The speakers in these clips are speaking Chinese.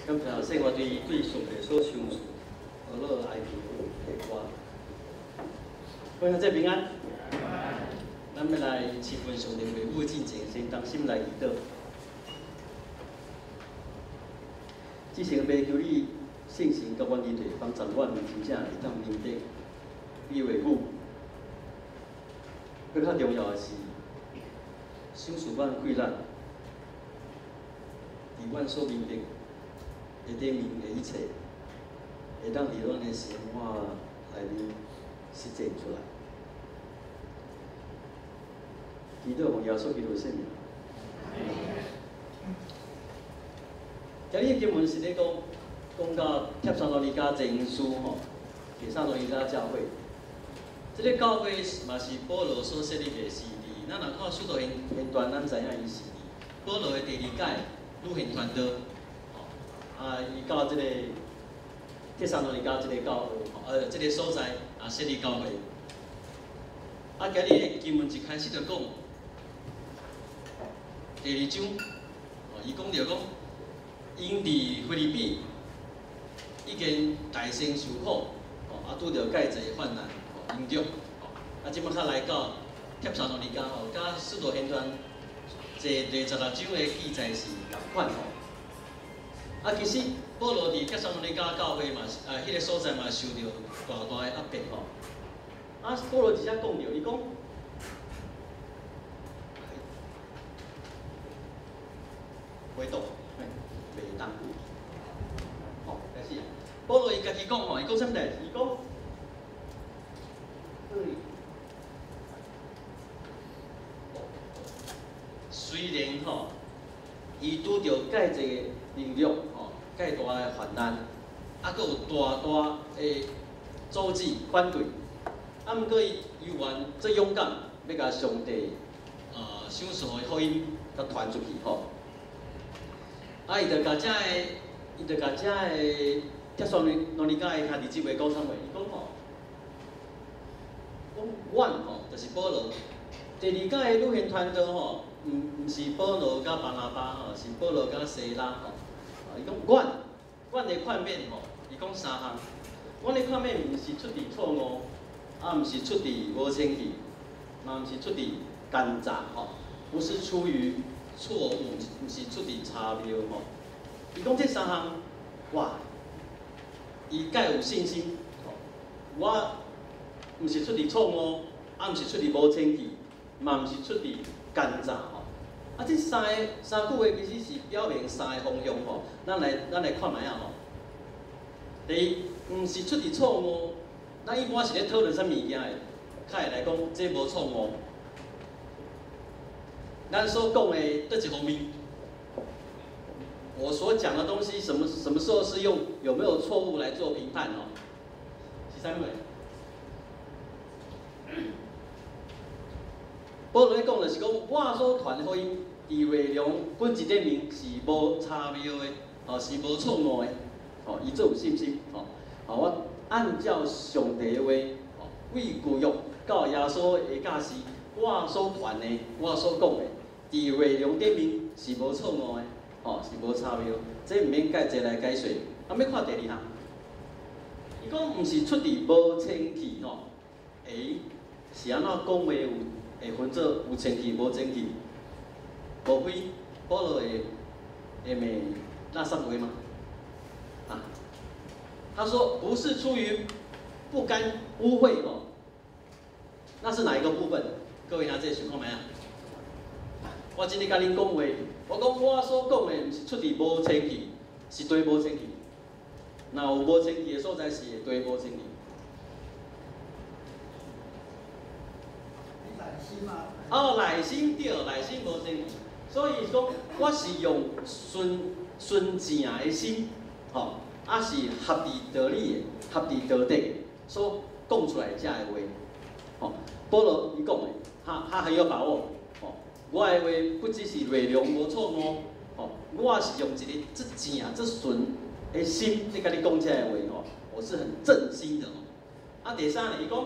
感谢生活对上帝所相处，何乐哀求的歌。欢迎这平安，咱要来祈求上帝为父进前，先当心来祈祷。之前要求你信心甲愿意地帮助阮，真正会当面对你话语。更较重要的是，享受阮贵咱，伫阮所面对的顶面的一切，会当伫阮的生活内面实践出来。祈祷奉耶稣基督的圣名。今日经文是咧讲到帖撒罗尼迦前书吼，帖撒罗尼迦教会。这个教会嘛是保罗所设立的时期，咱若看使徒行传，咱知影伊是保罗的第二届路行传道，伊到这个帖撒罗尼迦这个教会，这个所在设立教会。今日的经文一开始就讲第2章，伊讲着讲，因伫腓立比已经大声受苦，拄着介济患难。严重，即摆较来到帖撒罗尼迦吼，甲使徒行传第16章的记载是同款吼。其实保罗伫帖撒罗尼迦教会嘛，迄个所在嘛受到大大的压迫吼。保罗直接讲着，伊讲，回读，袂当。吼，开始。保罗伊家己讲吼，伊讲啥物代志？伊讲。虽然吼，伊拄着介济个能力吼，介大个患难，阁有大大的阻止反对，毋过伊依然最勇敢，要甲上帝享受的福音甲传出去吼。伊就甲遮个帖撒罗尼迦的兄弟姊妹讲啥话？伊讲吼。阮吼，就是保罗。第2届的路行传道吼，毋是保罗甲巴拿巴吼，是保罗甲西拉吼。伊讲阮的劝勉吼，伊讲3项。阮的劝勉毋是出自错误，毋是出自无清气，嘛毋是出自奸诈吼，不是出于错误，毋是出自差谬吼。伊讲这3项，哇，伊介有信心吼，我。毋是出自错误，毋是出自无清气，嘛毋是出自奸诈吼。这三句话其实是表明3个方向吼。咱来看卖啊吼。第一，毋是出自错误，咱一般是咧讨论啥物件的，较会来讲这无错误。咱所讲的倒一方面，我所讲的东西什么时候是用有没有错误来做评判吼？是啥物？保罗咧讲就是讲，我所传的福音，伫内容本一顶面是无差谬的，是无错误的，伊做有信心，我按照上帝的话，为旧约到耶稣的教示，我所传的，我所讲的，伫内容顶面是无错误的，是无差谬，这毋免介济来解说。要看第2项，伊讲毋是出自无清气吼，是安怎讲话会分做有清气无清气？无非保罗会骂垃圾话吗？他说不是出于不甘污秽哦，那是哪一个部分？各位拿这想看卖啊？我今日甲恁讲话，我讲我所讲的毋是出自无清气，是对无清气。若有无清气的所在是会对无清气。内心对，内心无清气，所以讲我是用纯正的心，是合乎道理的、合乎道德的所讲出来遮个话，保罗伊讲的，他很有把握，我的话不只是内容无错误，我是用一个最正、最纯的心在甲你讲遮个话，我是很正心的。第3呢，伊讲，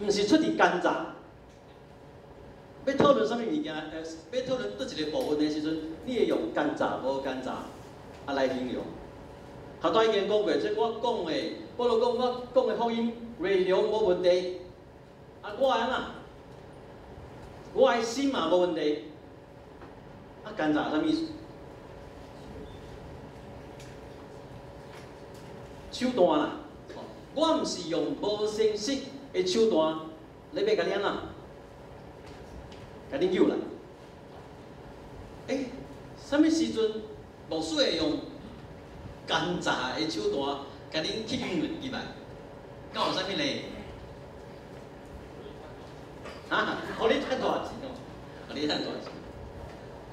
毋是出自奸诈。要讨论什么物件？要讨论倒一个部分的时阵，你会用奸诈无奸诈？来形容。头拄已经讲过，即我讲的，保罗讲我讲的福音内容无问题，我安那？我的心嘛无问题，干啥？啥物意思？手段啦，我毋是用无诚实的手段，你要甲你安那？甲你救来。啥物时阵牧师会用奸诈的手段甲恁吸引入来？敢有啥物咧？互你趁大钱哦，互你趁大钱。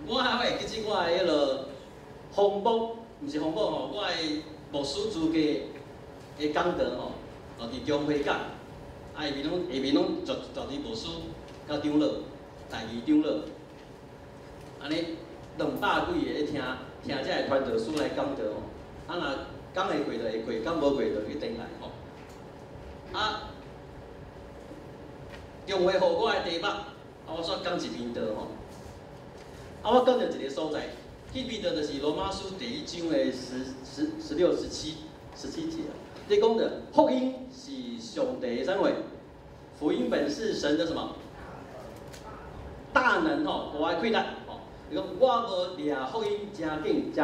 我还会记起我的迄落红包，毋是红包吼，我的牧师资格的讲堂吼，伫中会港，下面拢就伫牧师甲长老、第二长老，安尼200几个咧听这个传道书来讲道吼，若讲会过就会过，讲无过就去顶来吼。中会互我的题目，我煞讲一篇道吼。我讲到一个所在，迄篇道就是罗马书第1章的16、17节。你讲的福音是上帝的啥话？福音本是神的什么？大能吼，无爱亏待吼。你讲我无掠福音真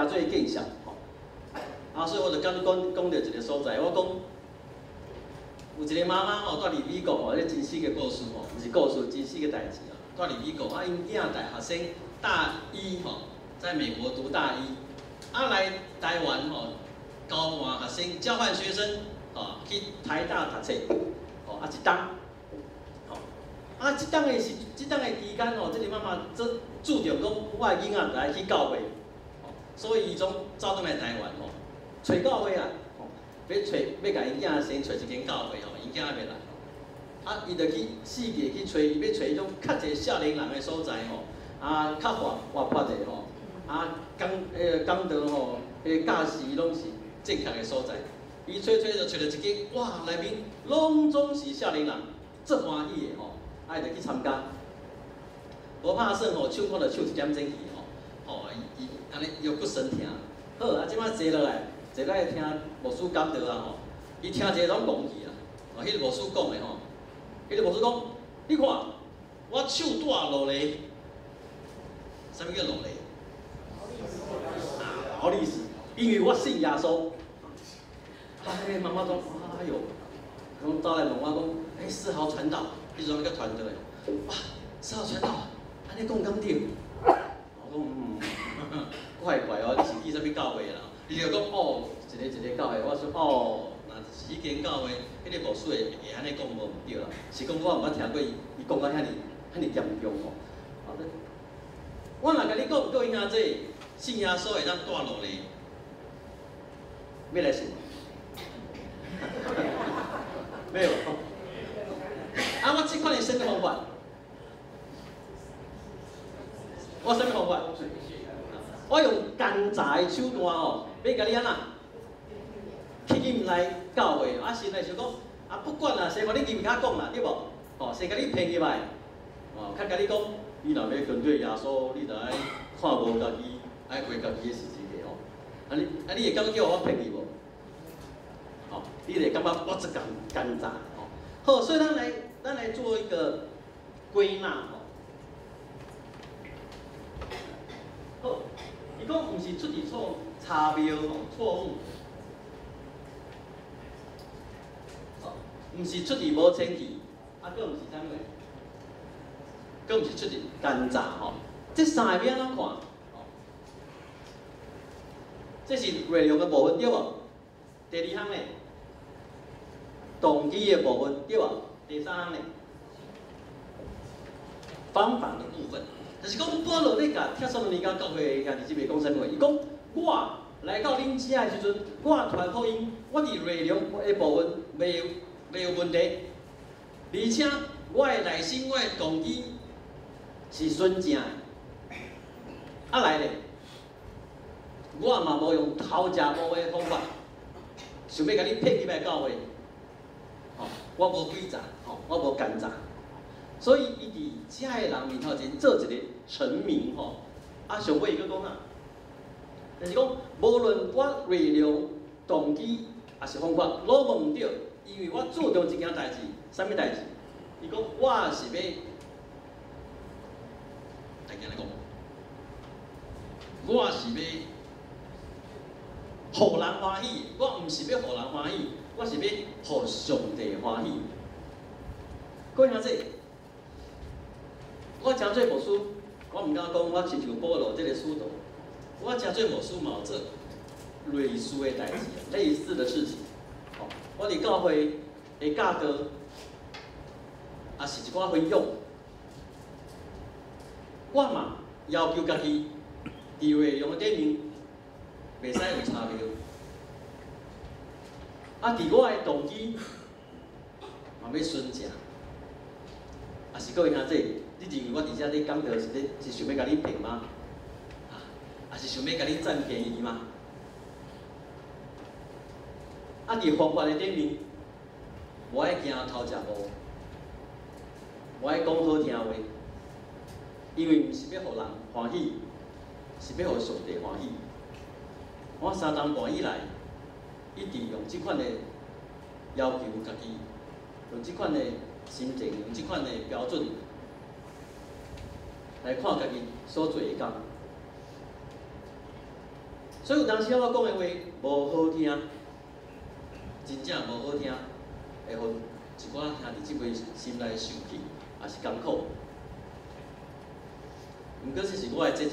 做见效吼。所以我就讲到一个所在，我讲有一个妈妈吼，住伫美国吼，这真实个故事吼，毋是故事，真实个代志哦。住伫美国，因囝大学生大一吼，在美国读大一，来台湾吼。交换学生、交换学生，去台大读册，一档，这档的期间这个妈妈注重讲我的囡仔来去教会，所以伊总走转来台湾找教会啊，要甲因囝先找一间教会因囝还袂来，伊就去四界去找，伊要找迄种较侪少年人的所在较活泼者讲道教士拢是。正确的所在，伊找就找到一间，哇，内面拢总是少年人，足欢喜的就去参加。无拍算唱歌就唱1点钟去伊安尼腰骨酸疼。好，即摆坐落来听牧师讲道伊听者拢戆去迄个牧师讲的迄个牧师讲，你看我手带落来，啥物叫落来？劳力士。因为我信耶稣，妈妈讲，哎哟，讲走来问我讲，4号传道，迄阵叫传道的，哇，4号传道，安尼讲敢对？我讲怪怪你是去啥物教会啦？伊就讲一个教会，我说若是迄间教会，迄个牧师会安尼讲无毋对啦，是讲我毋捌听过伊讲到遐尼严重我若甲你讲，各位兄弟，信耶稣会当带落来。要来信？没有。我这款的生活方法，我什么方法？我用奸诈的手段要甲你安那吸引来教会，先来想讲，不管啦，先把你人家讲啦，对无？先甲你骗入来，较甲你讲，你若要跟对耶稣，你着爱看无家己，爱过家己的事情个你会感觉叫我骗你无？你会感觉我这奸诈好，所以咱来做一个归纳好，伊讲毋是出伫差谬错误，毋是出伫无清气，佫毋是啥物？佫毋是出伫奸诈这三个要安怎看？这是内容的部分对无？第2项呢？动机的部分对无？第3项呢？方法的部分，就是讲保罗咧甲帖撒罗尼迦教会兄弟姊妹讲啥物？伊讲我来到恁遮的时阵，我传福音，我伫内容的部分袂有问题，而且我的内心我的动机是纯正的。来咧，我嘛无用偷食无的方法，想要甲你骗入来教会。我无诡诈，我无奸诈，所以伊伫遮个人面头前做一个臣民上尾伊佫讲就是讲，无论我内容、动机还是方法，拢无唔对，因为我注重一件代志，啥物代志？伊讲我是要，大家来讲，我是要互人欢喜，我唔是要互人欢喜，我是要互上帝欢喜。各位兄弟，我真做无输，我唔敢讲我亲像保罗这个使徒，我真做无输嘛做类似的代志，类似的事情。哦，我伫教会的教导，也是一寡分享。我嘛要求家己伫内容顶面，袂使有差别。啊，伫我的动机，嘛要顺正。啊，是各位兄弟，你认为我伫遮咧讲道是想要甲你骗吗？啊，是想要甲你占便宜吗？啊，伫方法的顶面，无爱行头一步，无爱讲好听话，因为毋是要互人欢喜，是要互上帝欢喜。我3年半以来，一直用即款的要求家己，用即款的心情，用即款的标准来看家己所做的工。所以有当时我讲的话无好听，真正无好听，会互一寡兄弟姊妹心内受气，也是艰苦。毋过这是我的责任，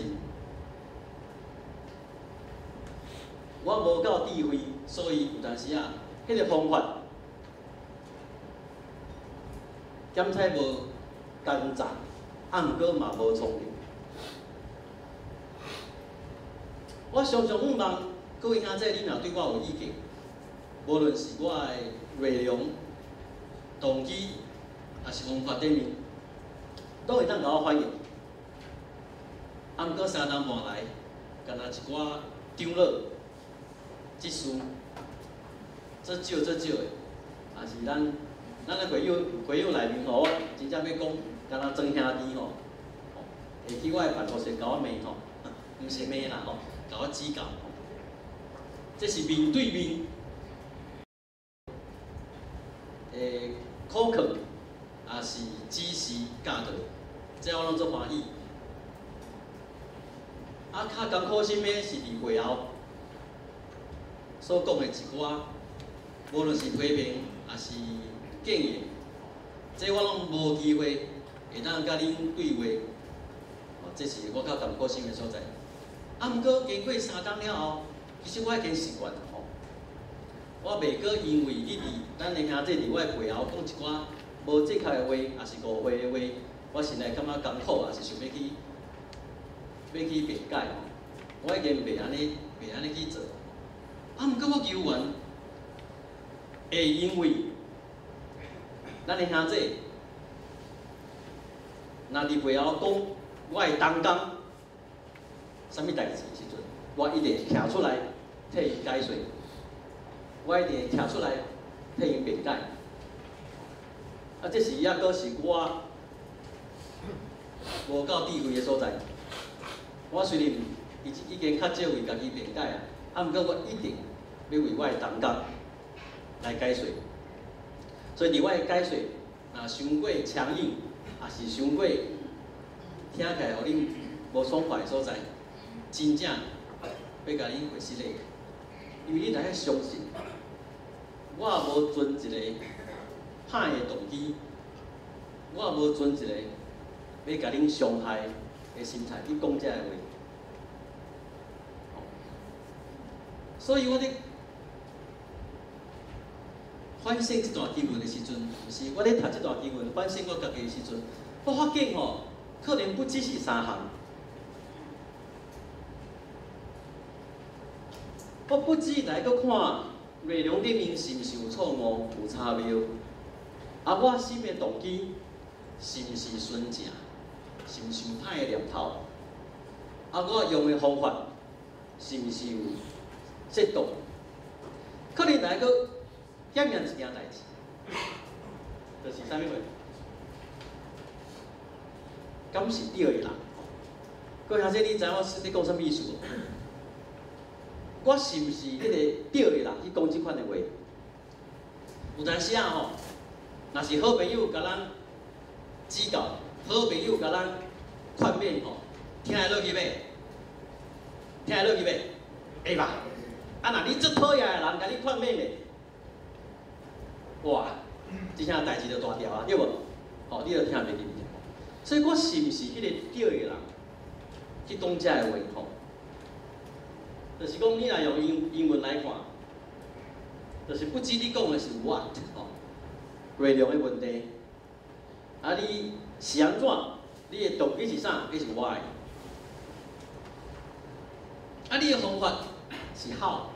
我无够智慧，所以有当时啊，迄个方法检采无干杂，毋过嘛无聪明。我常常毋望各位兄弟，你若对我有意见，无论是我的内容、动机，还是方法顶面，都会当甲我反映。啊，毋过3年半来，敢若一寡长老、执事，这少的，也是咱的会友内面吼，我真正要讲，敢若庄兄弟吼，会去我的办公室甲我骂吼，毋是骂啦吼，甲我指教。这是面对面诶口课，也是指示教导，这我拢做欢喜。啊，较艰苦心的是伫背后所讲的一寡，无论是批评还是建议，这我拢无机会会当甲恁对话。哦，这是我较艰苦心的所在。啊，毋过经过3天了后，其实我已经习惯了吼。我袂过因为你伫咱的兄弟伫我的背后讲一寡无正确的话，也是误会的话，我心内感觉艰苦，也是想要去辩解吼。我已经袂安尼去做。啊，毋过我求愿会因为咱的兄弟，若伫背后讲我的同工，啥物代志时阵，我一定会站出来替伊解说，我一定会站出来替伊辩解。啊，这是抑阁是我无够智慧的所在。我虽然已经较少为家己辩解啊，啊，毋过我一定要为我的同工来解说。所以伫我的解说，若伤过强硬，也是伤过听起来互恁无爽快的所在，真正要甲恁回失礼，因为你若遐相信，我也无存一个歹的动机，我也无存一个要甲恁伤害的心态去讲这个话。所以我咧反省这段经文的时阵，就是我咧读这段经文反省我家己的时阵，我发现吼，可能不只是3项。我不止来搁看内容顶面是毋是有错误、有差谬，啊，我心的动机是毋是纯正，是毋是有歹的念头，啊，我用的方法是毋是有适当，可能来搁检验一件代志，就是啥物话？敢是对的啦？各位兄弟，你知影我是咧讲啥物意思无？我是毋是迄个对的人去讲即款的话？有阵时啊吼，若是好朋友甲咱指教，好朋友甲咱劝勉吼，听会落去袂？听会落去袂？会吧？啊，若你足讨厌的人甲你劝勉咧，哇，即项代志就大条啊，对无？哦，你就听袂入去。所以我是毋是迄个对的人去讲遮个话吼？就是讲你若用英文来看，就是不知你讲的是 what 吼，内容的问题。啊，你是安怎？你的动机是啥？迄是 why。啊，你的方法是 how。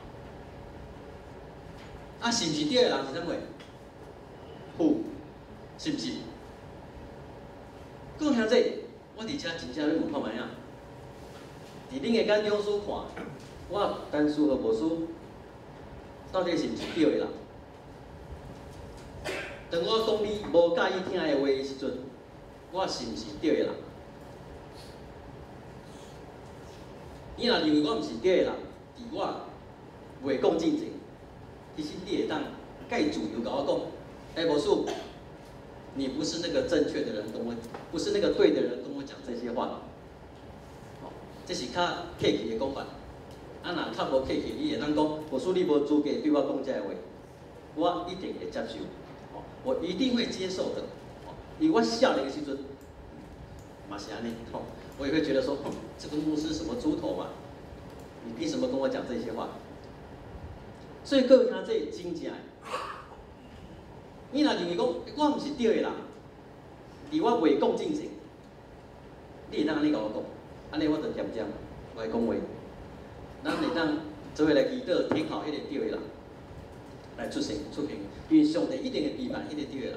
啊，是毋是对的人是啥货 ？who， 是毋是？讲兄弟，我伫遮真正要问看卖啊！伫恁的眼中所看，我单数和无数，到底是毋是对的人？当我讲你无介意听的话的时阵，我是毋是对的人？你若认为我毋是对的人，伫我袂讲正经，其实你会当介自由甲我讲，无数，你不是那个正确的人，跟我不是那个对的人跟我讲这些话。哦，这是较客气的讲法。啊，若较无客气，你会当讲，无数你无资格对我讲这个话，我一定会接受。我一定会接受的，因为我笑的一个时阵，嘛是安尼，我也会觉得说，这个牧师什么猪头嘛，你凭什么跟我讲这些话？所以各位听这真正的，你若认为讲我毋是对的人，伫我袂讲正经，你会当安尼甲我讲，安尼我就点点我来讲话，咱会当做伙来祈祷，听好迄个对的人。来出行，因为上帝一定会批判迄个对的人。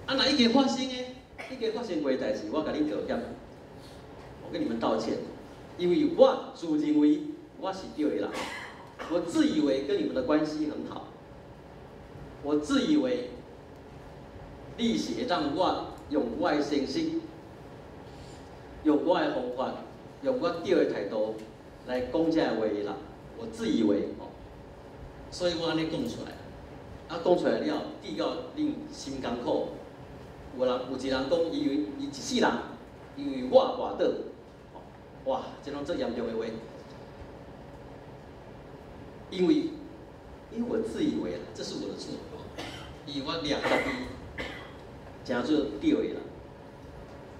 啊，若已经发生诶，已经发生过的代志，我甲你道歉，我跟你们道歉，因为我自认为我是对的人，我自以为跟你们的关系很好，我自以为你是会当我用我的信息，用我的方法，用我对的态度来讲这个话的人，我自以为。所以我安尼讲出来，啊讲出来了，抵到恁心艰苦。有一人讲，因为伊一世人，因为我跋倒，哇，这种最严重的话，因为我自以为这是我的错，因为我掠家己，真做对的啦。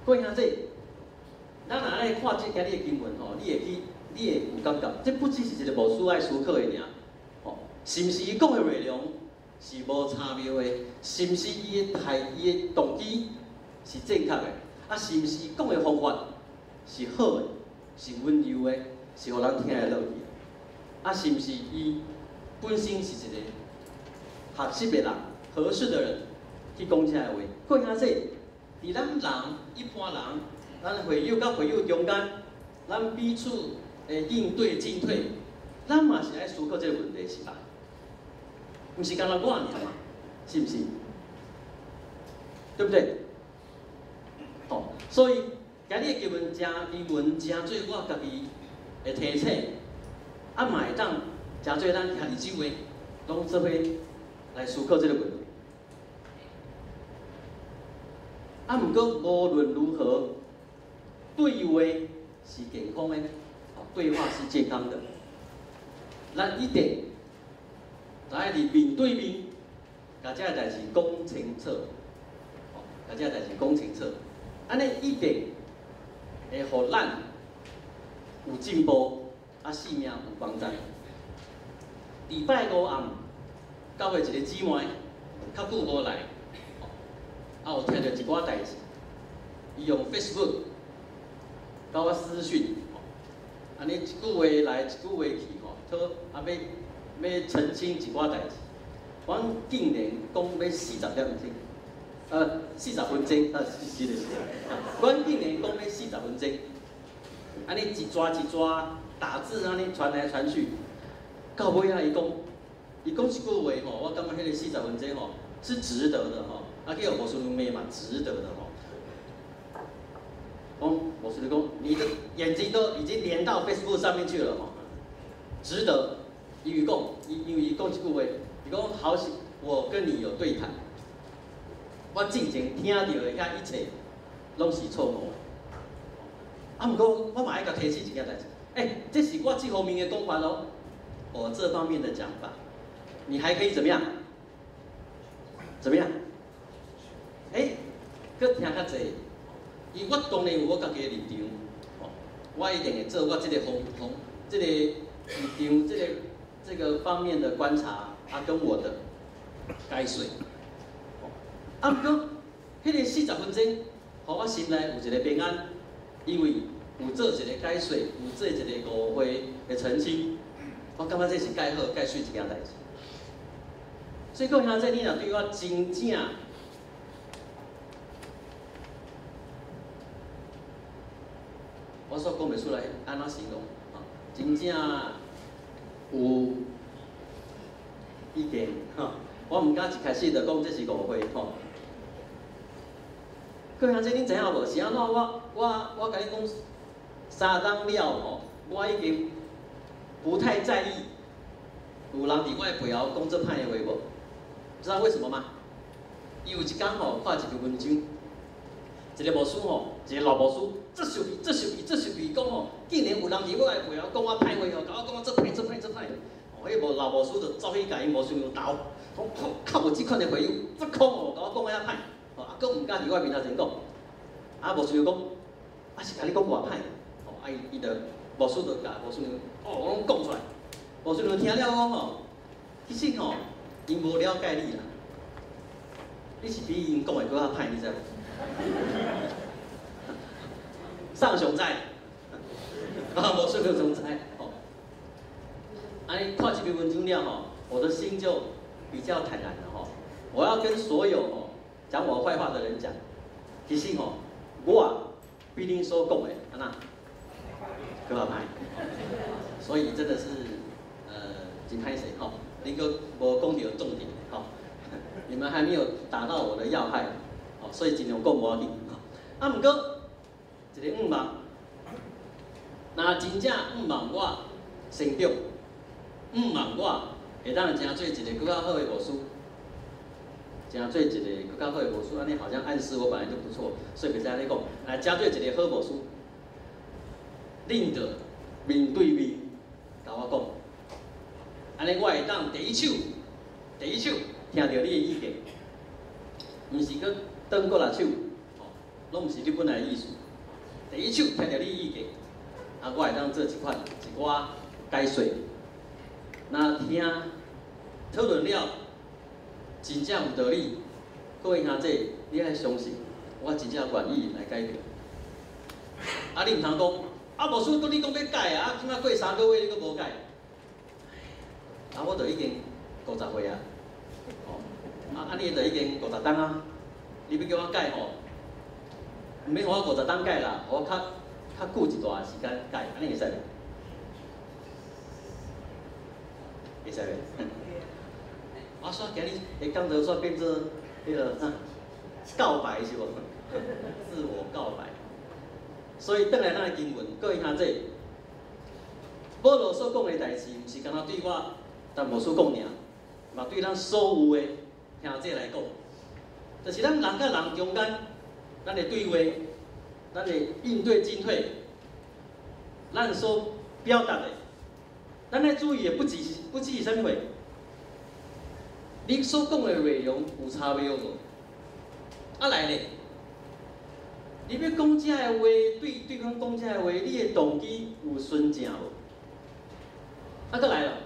各位兄弟，咱若来看这今日的经文吼，你会有感觉，这不只是一个无需爱思考的尔。是毋是伊讲的内容是无差别的？是毋是伊的动机是正确的？啊，是毋是伊讲的方法是好的？是温柔的？是互人听得落去的？啊，是毋是伊本身是一个合适的人、合适的人去讲这个话？各位兄弟，伫咱人一般人，咱会友甲会友中间，咱彼此的应对进退，咱嘛是爱思考这个问题，是吧？毋是干那我尔嘛，是毋是？对不对？哦，所以今日的经文真做我家己的提醒，啊，嘛会当真做咱兄弟姊妹拢做伙来思考这个问题。啊，毋过无论如何，对话是健康的，对话是健康的，咱一定。在伫面对面，甲这个代志讲清楚，甲这个代志讲清楚，安尼一定会互咱有进步，啊，性命有帮助。礼拜五暗，教会一个姊妹较久无来，啊，有听到一寡代志，伊用 Facebook 甲我私讯，安尼一句话来一句话去吼，讨要澄清一寡代志，阮竟然讲要40点钟，40分钟，是的，阮竟然讲要40分钟，安尼一抓一抓打字安尼传来传去，到尾啊伊讲一句话吼，我感觉迄个40分钟吼是值得的吼，啊叫魔术妹嘛值得的吼，魔术讲你的眼睛都已经连到 Facebook 上面去了吼。值得。伊讲，因为伊讲一句话，伊讲好是我跟你有对谈，我之前听到的遐一切拢是错误。啊，毋过我嘛爱甲提醒一件代志，这是我这方面的讲法咯，我这方面的讲法，你还可以怎么样？怎么样？搁听较济，伊我当然有我家己的立场，我一定会做我这个这个立场，这个方面的观察，跟我的解说。啊，毋过，迄个40分钟，互我心内有一个平安，因为有做一个解说，有做一个误会的澄清，我感觉这是介好介水一件代志。所以各位兄弟，你若对我真正，我所讲袂出来安怎形容，真正有意见，我毋敢一开始就讲这是误会，各位兄弟，恁知影无？是安怎？我甲你讲，3当了我已经不太在意有人伫我的背后讲这歹的话无？知道为什么吗？伊有一天看一篇文章，一个牧师一个老牧师，这受气讲竟然有人伫我的背后讲我歹话甲我讲我这歹。迄个老牧师就走去甲伊无想要斗，讲靠无即款的朋友，这空甲我讲遐歹，佫毋敢伫我面头前讲，无想要讲，是甲你讲偌歹，伊就牧师就甲无想要，我拢讲出来，无想要听了讲其实因无了解你啦，你是比因讲的佫较歹，你知无？上上知，无想要上知。看这篇文章了我的心就比较坦然了我要跟所有讲我坏话的人讲，其实我比恁所讲的安那更较歹，所以真的是真歹势恁个无讲到重点你们还没有打到我的要害所以尽量讲无要紧毋过一个望，若真正望我成长。望我会当成做一个更较好的牧师，成做一个更较好的牧师，安尼好像暗示我本来就不错，所以袂使安尼讲，成做一个好牧师，恁着面对面甲我讲，安尼我会当第一手听到你的意见，毋是搁转过来手，拢毋是你本来的意思，第一手听到你的意见，我会当做一寡解说。那听讨论了，真正有道理。各位兄弟，你爱相信，我真正愿意来改变。你唔通讲，牧师，你讲要改今仔过3个月你阁无改，我就已经50岁啊，你就已经50档啊，你要叫我改唔免我50档改啦，我较久一段时间改，安尼会使袂？会使袂？我煞今日会讲到煞变做迄个告白是无？自我告白。所以转来咱的经文，各位兄弟，保罗所讲的代志，毋是干那对我但牧师讲尔，嘛对咱所有的兄弟来讲，就是咱人甲人中间，咱的对话，咱的应对进退，咱所表达的。咱要注意的不只是啥物话，你所讲的内容有差别无？来咧，你要讲这个话，对方讲这个话，你的动机有纯正无？搁来了，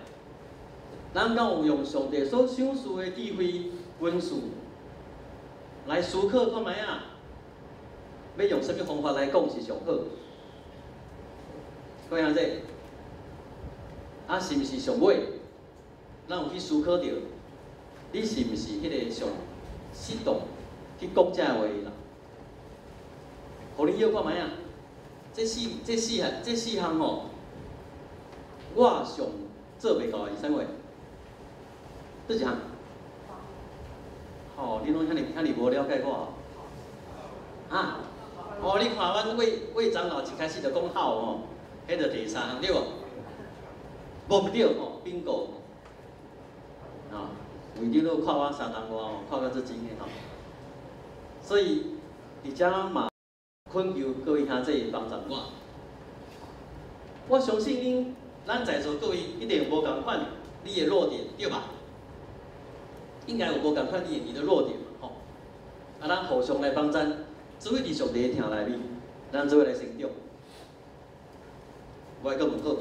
咱敢有用上帝所赏赐的智慧文字来思考看卖要用什么方法来讲是上好？各位兄弟。是毋是上尾，咱有去思考着，你是毋是迄个上适当去讲这话人？互你晓看卖这四项我上做袂到的是啥话？这一项？你拢遐尼无了解我你看阮为长老一开始就讲好迄就第3项对无？忘掉吼bingo，啊，为着都看我3堂外吼，看到这真诶吼，所以伫遮嘛恳求各位兄弟帮助我。我相信咱在座各位一定有无共款你的弱点，对吧？应该有无共款你的弱点嘛吼。啊，咱互相来帮助，只会伫上帝听内面，咱只会来成长。我还阁问好无？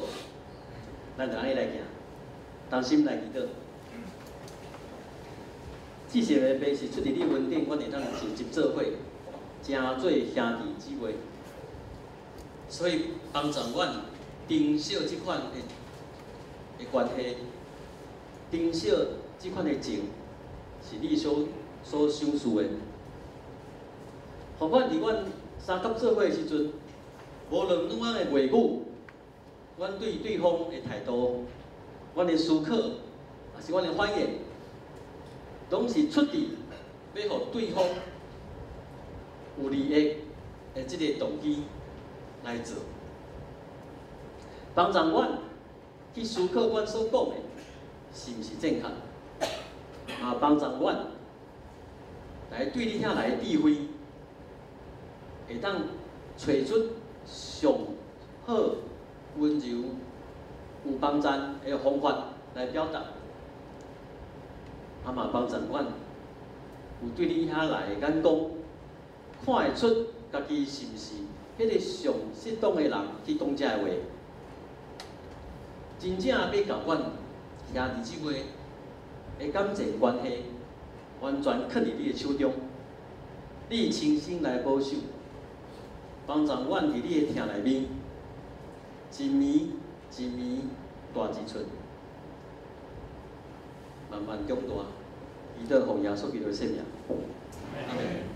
咱就安尼来行，同心来祈祷。至少的爸是出伫你稳定，阮会当是集做伙，诚做兄弟姊妹。所以帮助阮珍惜即款的关系，珍惜即款的情，是你所想事的。互阮伫阮三角做伙的时阵，无论阮的话语，阮对对方的态度，阮的思考，还是阮的反应，拢是出伫要互对方有利益的即个动机来做，帮助阮去思考阮所讲的是毋是正确，啊，帮助阮来对你遐来的智慧，会当找出上好、温柔、有帮助的方法来表达，啊嘛帮助阮有对你遐来的眼光，看会出家己是毋是迄个上适当的人去讲遮个话，真正要甲阮兄弟姊妹的感情关系完全囥伫你的手中，你亲身来保守，帮助阮伫你的听内面，一暝一暝大一寸，慢慢长大，伊得互耶稣基督的生命。阿门。